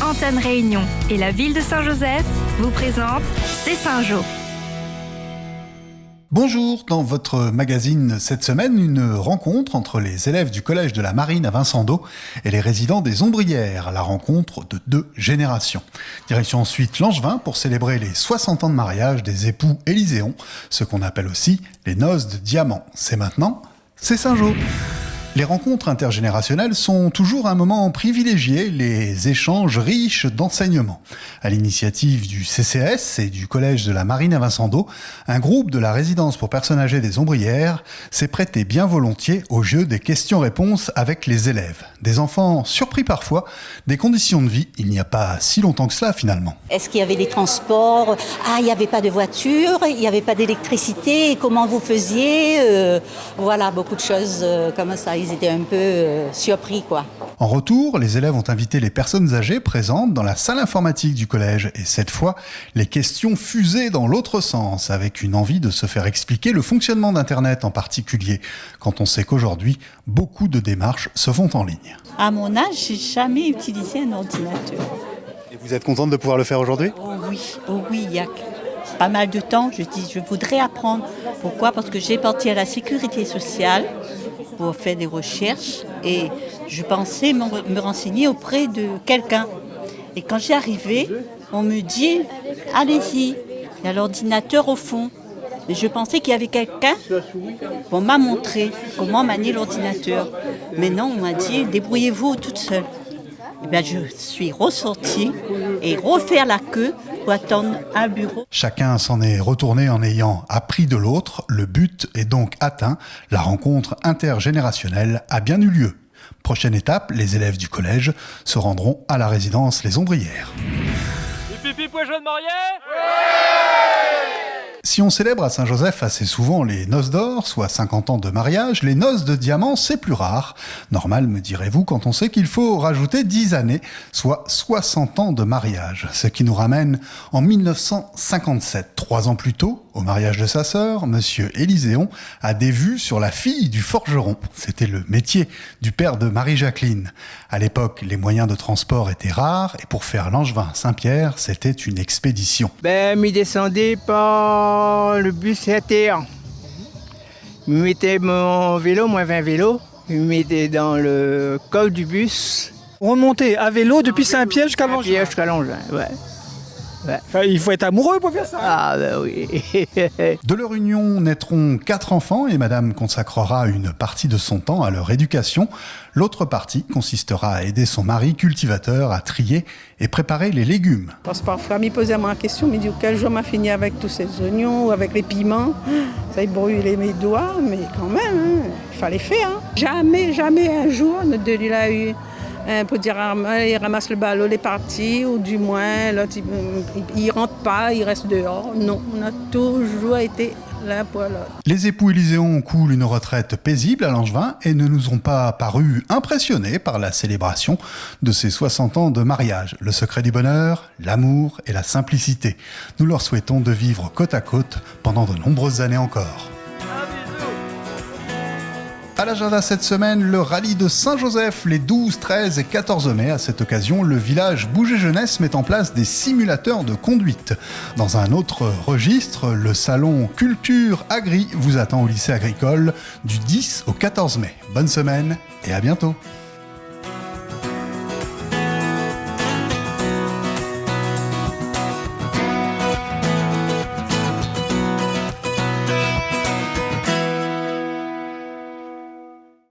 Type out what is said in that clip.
Antenne Réunion et la ville de Saint-Joseph vous présentent C'est Saint-Jo. Bonjour, dans votre magazine cette semaine, une rencontre entre les élèves du collège de la Marine à Vincent-d'Eau et les résidents des Ombrières, la rencontre de 2 générations. Direction ensuite Langevin pour célébrer les 60 ans de mariage des époux élyséons, ce qu'on appelle aussi les noces de diamant. C'est maintenant, c'est Saint-Jo. Les rencontres intergénérationnelles sont toujours un moment privilégié, les échanges riches d'enseignements. À l'initiative du CCS et du collège de la Marine à Vincent-d'Eau, un groupe de la résidence pour personnes âgées des Ombrières s'est prêté bien volontiers au jeu des questions-réponses avec les élèves. Des enfants surpris parfois des conditions de vie il n'y a pas si longtemps que cela finalement. Est-ce qu'il y avait des transports ? Il n'y avait pas de voiture, il n'y avait pas d'électricité, comment vous faisiez ? Voilà, beaucoup de choses comme ça. Ils étaient un peu surpris, quoi. En retour, les élèves ont invité les personnes âgées présentes dans la salle informatique du collège. Et cette fois, les questions fusaient dans l'autre sens, avec une envie de se faire expliquer le fonctionnement d'Internet en particulier, quand on sait qu'aujourd'hui, beaucoup de démarches se font en ligne. À mon âge, j'ai jamais utilisé un ordinateur. Et vous êtes contente de pouvoir le faire aujourd'hui ? Oh oui, il y a pas mal de temps, je voudrais apprendre. Pourquoi ? Parce que j'ai parti à la sécurité sociale pour faire des recherches et je pensais me renseigner auprès de quelqu'un. Et quand j'y arrivais, on me dit « Allez-y, il y a l'ordinateur au fond ». Et je pensais qu'il y avait quelqu'un pour m'a montré comment manier l'ordinateur. Mais non, on m'a dit « Débrouillez-vous toute seule ». Eh bien, je suis ressortie et refaire la queue pour attendre un bureau. Chacun s'en est retourné en ayant appris de l'autre. Le but est donc atteint. La rencontre intergénérationnelle a bien eu lieu. Prochaine étape, les élèves du collège se rendront à la résidence Les Ombrières. Du pipi pour les jeunes mariés ? Si on célèbre à Saint-Joseph assez souvent les noces d'or, soit 50 ans de mariage, les noces de diamant, c'est plus rare. Normal, me direz-vous, quand on sait qu'il faut rajouter 10 années, soit 60 ans de mariage. Ce qui nous ramène en 1957. 3 ans plus tôt, au mariage de sa sœur, monsieur Élyséon a des vues sur la fille du forgeron. C'était le métier du père de Marie-Jacqueline. À l'époque, les moyens de transport étaient rares et pour faire Langevin-Saint-Pierre, c'était une expédition. m'y descendais par le bus RTR. Je mettais mon vélo, moins 20 vélos. Je me mettais dans le col du bus. Remonter à vélo depuis Saint-Pierre jusqu'à Langevin. Saint-Pierre jusqu'à Langevin, ouais. Enfin, il faut être amoureux pour faire ça. Ah ben oui. De leur union naîtront 4 enfants et madame consacrera une partie de son temps à leur éducation. L'autre partie consistera à aider son mari cultivateur à trier et préparer les légumes. Parce que parfois, il posait moi la question, il dit quel jour m'a fini avec tous ces oignons ou avec les piments. Ça a brûlé mes doigts, mais quand même, il fallait faire. Jamais un jour, notre deux il a eu pour dire il ramasse le ballot, il est parti, ou du moins l'autre, il rentre pas, il reste dehors. Non, on a toujours été l'un pour l'autre. Les époux élyséons coulent une retraite paisible à Langevin et ne nous ont pas paru impressionnés par la célébration de ces 60 ans de mariage. Le secret du bonheur, l'amour et la simplicité. Nous leur souhaitons de vivre côte à côte pendant de nombreuses années encore. À l'agenda cette semaine, le rallye de Saint-Joseph, les 12, 13 et 14 mai. À cette occasion, le village Bouger Jeunesse met en place des simulateurs de conduite. Dans un autre registre, le salon Culture Agri vous attend au lycée agricole du 10 au 14 mai. Bonne semaine et à bientôt.